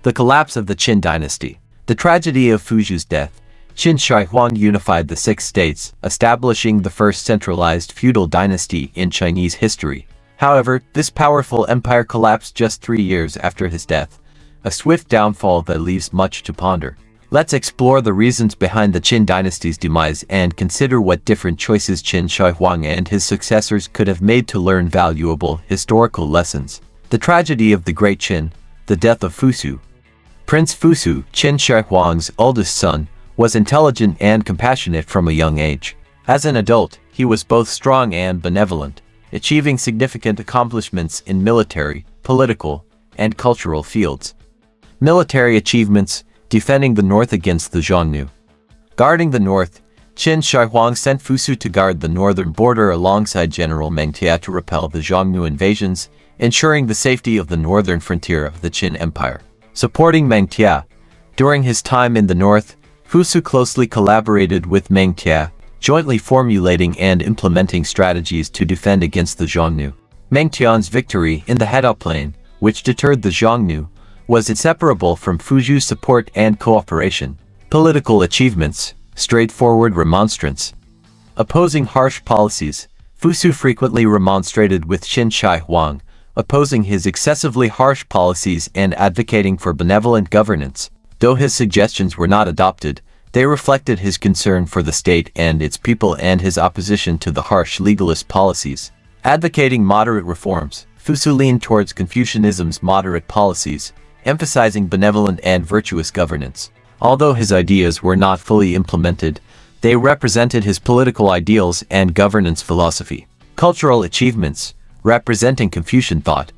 The collapse of the Qin Dynasty. The tragedy of Fusu's death. Qin Shi Huang unified the six states, establishing the first centralized feudal dynasty in Chinese history. However, this powerful empire collapsed just 3 years after his death, a swift downfall that leaves much to ponder. Let's explore the reasons behind the Qin dynasty's demise and consider what different choices Qin Shi Huang and his successors could have made to learn valuable historical lessons. The tragedy of the Great Qin. The death of Fusu. Prince Fusu, Qin Shi Huang's oldest son, was intelligent and compassionate from a young age. As an adult, he was both strong and benevolent, achieving significant accomplishments in military, political, and cultural fields. Military achievements: defending the north against the Xiongnu. Guarding the north, Qin Shi Huang sent Fusu to guard the northern border alongside General Meng Tian to repel the Xiongnu invasions, ensuring the safety of the northern frontier of the Qin Empire. Supporting Meng Tian. During his time in the north, Fusu closely collaborated with Meng Tian, jointly formulating and implementing strategies to defend against the Xiongnu. Meng Tian's victory in the Hedao Plain, which deterred the Xiongnu, was inseparable from Fusu's support and cooperation. Political achievements: straightforward remonstrance. Opposing harsh policies, Fusu frequently remonstrated with Qin Shi Huang, opposing his excessively harsh policies and advocating for benevolent governance. Though his suggestions were not adopted, they reflected his concern for the state and its people and his opposition to the harsh legalist policies. Advocating moderate reforms, Fusu leaned towards Confucianism's moderate policies, emphasizing benevolent and virtuous governance. Although his ideas were not fully implemented, they represented his political ideals and governance philosophy. Cultural achievements: representing Confucian thought.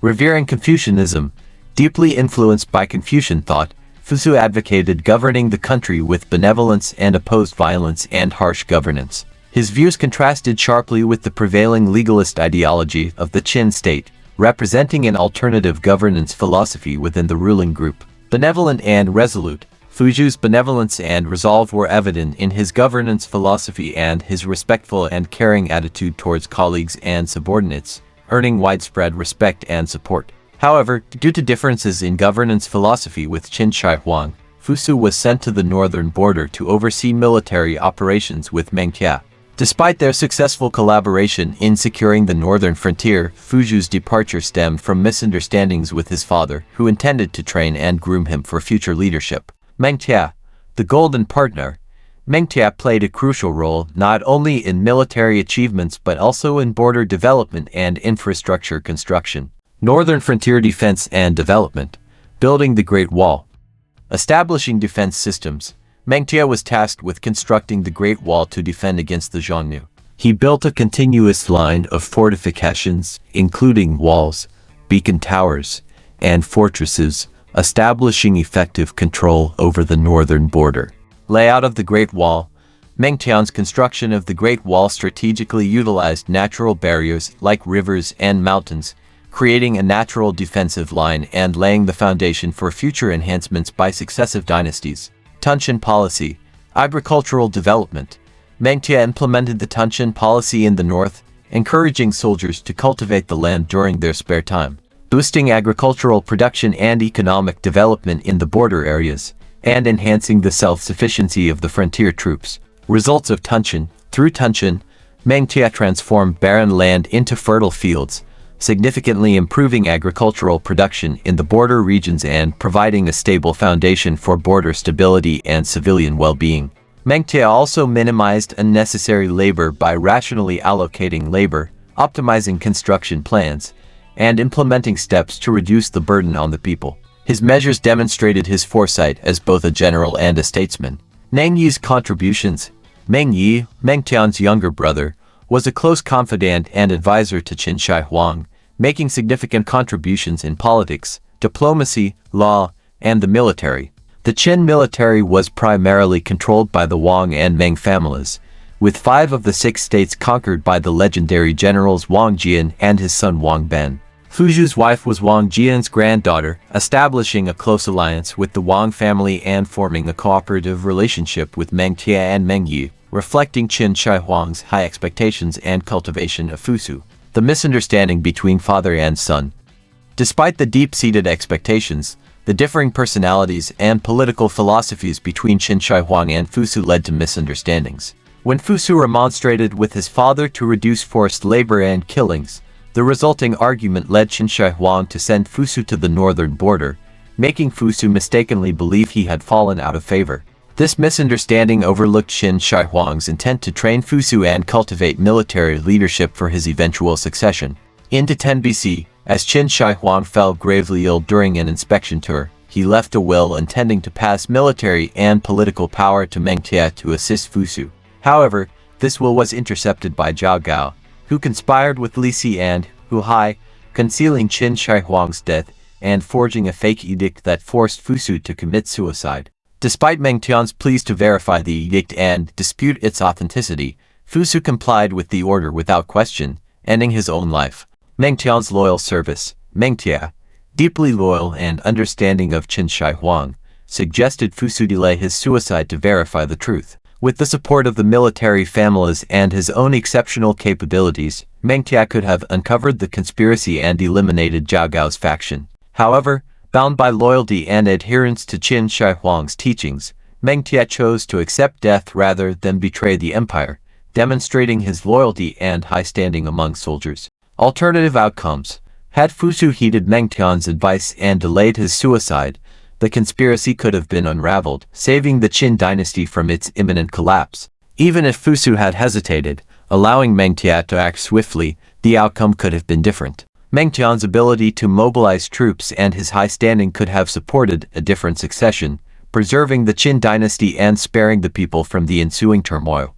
Revering Confucianism. Deeply influenced by Confucian thought, Fusu advocated governing the country with benevolence and opposed violence and harsh governance. His views contrasted sharply with the prevailing legalist ideology of the Qin state, representing an alternative governance philosophy within the ruling group. Benevolent and resolute. Fusu's benevolence and resolve were evident in his governance philosophy and his respectful and caring attitude towards colleagues and subordinates, earning widespread respect and support. However, due to differences in governance philosophy with Qin Shi Huang, Fusu was sent to the northern border to oversee military operations with Meng Tian. Despite their successful collaboration in securing the northern frontier, Fusu's departure stemmed from misunderstandings with his father, who intended to train and groom him for future leadership. Meng Tian, the golden partner. Meng Tian played a crucial role not only in military achievements but also in border development and infrastructure construction. Northern frontier defense and development. Building the Great Wall. Establishing defense systems. Meng Tian was tasked with constructing the Great Wall to defend against the Xiongnu. He built a continuous line of fortifications, including walls, beacon towers, and fortresses, establishing effective control over the northern border. Layout of the Great Wall. Meng Tian's construction of the Great Wall strategically utilized natural barriers like rivers and mountains, creating a natural defensive line and laying the foundation for future enhancements by successive dynasties. Tunshan policy. Agricultural development. Meng Tian implemented the Tunshan policy in the north, encouraging soldiers to cultivate the land during their spare time, boosting agricultural production and economic development in the border areas, and enhancing the self-sufficiency of the frontier troops. Results of Tunshan. Through Tunshan, Meng Tian transformed barren land into fertile fields, significantly improving agricultural production in the border regions and providing a stable foundation for border stability and civilian well-being. Meng Tian also minimized unnecessary labor by rationally allocating labor, optimizing construction plans, and implementing steps to reduce the burden on the people. His measures demonstrated his foresight as both a general and a statesman. Meng Yi's contributions. Meng Yi, Meng Tian's younger brother, was a close confidant and advisor to Qin Shi Huang, making significant contributions in politics, diplomacy, law, and the military. The Qin military was primarily controlled by the Wang and Meng families, with 5 of the 6 states conquered by the legendary generals Wang Jian and his son Wang Ben. Fusu's wife was Wang Jian's granddaughter, establishing a close alliance with the Wang family and forming a cooperative relationship with Meng Tian and Meng Yi, reflecting Qin Shi Huang's high expectations and cultivation of Fusu. The misunderstanding between father and son. Despite the deep-seated expectations, The differing personalities and political philosophies between Qin Shi Huang and Fusu led to misunderstandings. When Fusu remonstrated with his father to reduce forced labor and killings, the resulting argument led Qin Shi Huang to send Fusu to the northern border, making Fusu mistakenly believe he had fallen out of favor. This misunderstanding overlooked Qin Shi Huang's intent to train Fusu and cultivate military leadership for his eventual succession. Into 10 BC, as Qin Shi Huang fell gravely ill during an inspection tour, he left a will intending to pass military and political power to Mengtian to assist Fusu. However, this will was intercepted by Zhao Gao, who conspired with Li Si and Hu Hai, concealing Qin Shi Huang's death and forging a fake edict that forced Fusu to commit suicide. Despite Mengtian's pleas to verify the edict and dispute its authenticity, Fusu complied with the order without question, ending his own life. Mengtian's loyal service, Mengtian, deeply loyal and understanding of Qin Shi Huang, suggested Fusu delay his suicide to verify the truth. With the support of the military families and his own exceptional capabilities, Mengtian could have uncovered the conspiracy and eliminated Zhao Gao's faction. However, bound by loyalty and adherence to Qin Shi Huang's teachings, Mengtian chose to accept death rather than betray the empire, demonstrating his loyalty and high standing among soldiers. Alternative outcomes. Had Fusu heeded Mengtian's advice and delayed his suicide, the conspiracy could have been unraveled, saving the Qin dynasty from its imminent collapse. Even if Fusu had hesitated, allowing Mengtian to act swiftly, the outcome could have been different. Mengtian's ability to mobilize troops and his high standing could have supported a different succession, preserving the Qin dynasty and sparing the people from the ensuing turmoil.